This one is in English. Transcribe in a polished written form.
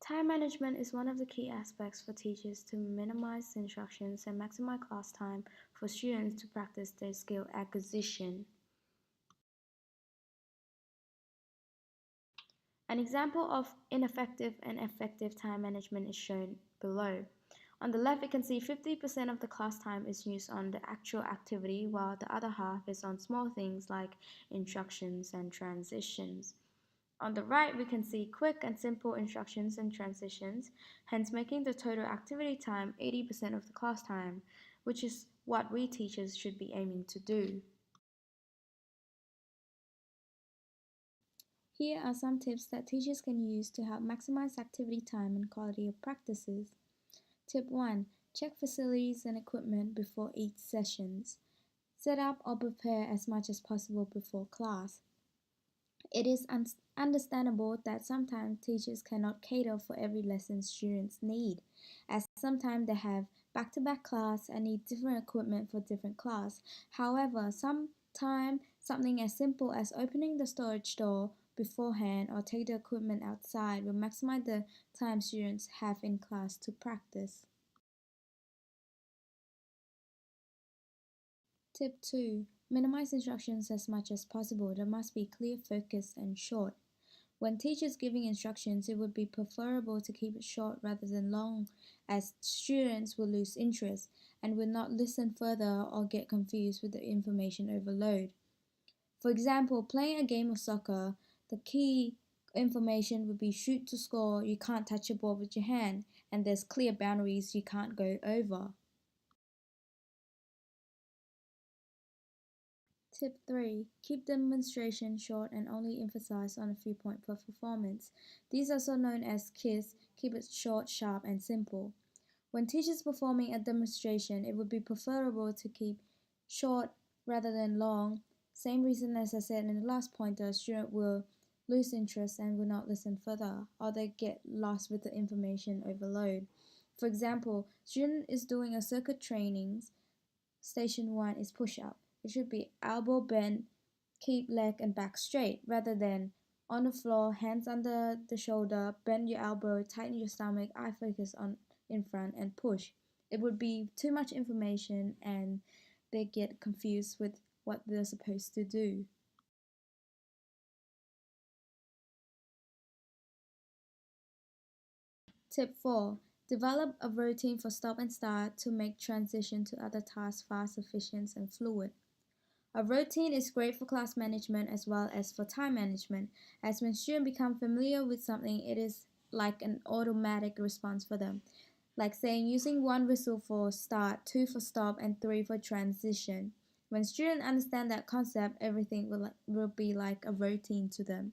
Time management is one of the key aspects for teachers to minimize instructions and maximize class time for students to practice their skill acquisition. An example of ineffective and effective time management is shown below. On the left, we can see 50% of the class time is used on the actual activity, while the other half is on small things like instructions and transitions. On the right, we can see quick and simple instructions and transitions, hence making the total activity time 80% of the class time, which is what we teachers should be aiming to do. Here are some tips that teachers can use to help maximize activity time and quality of practices. Tip 1. Check facilities and equipment before each sessions. Set up or prepare as much as possible before class. It is understandable that sometimes teachers cannot cater for every lesson students need, as sometimes they have back-to-back class and need different equipment for different class. However, sometimes something as simple as opening the storage door beforehand or take the equipment outside will maximize the time students have in class to practice. Tip 2. Minimize instructions as much as possible. They must be clear, focused, and short. When teachers giving instructions, it would be preferable to keep it short rather than long, as students will lose interest and will not listen further or get confused with the information overload. For example, playing a game of soccer, the key information would be shoot to score, you can't touch a ball with your hand, and there's clear boundaries you can't go over. Tip 3. Keep demonstration short and only emphasize on a few points per performance. These are also known as KISS, keep it short, sharp, and simple. When teachers performing a demonstration, it would be preferable to keep short rather than long. Same reason as I said in the last point, the student will lose interest and will not listen further, or they get lost with the information overload. For example, student is doing a circuit trainings. Station 1 is push-up. It should be elbow bend, keep leg and back straight, rather than on the floor, hands under the shoulder, bend your elbow, tighten your stomach, eye focus on in front and push. It would be too much information and they get confused with what they're supposed to do. Tip 4. Develop a routine for stop and start to make transition to other tasks fast, efficient, and fluid. A routine is great for class management as well as for time management, as when students become familiar with something, it is like an automatic response for them. Like saying using 1 whistle for start, 2 for stop, and 3 for transition. When students understand that concept, everything will be like a routine to them.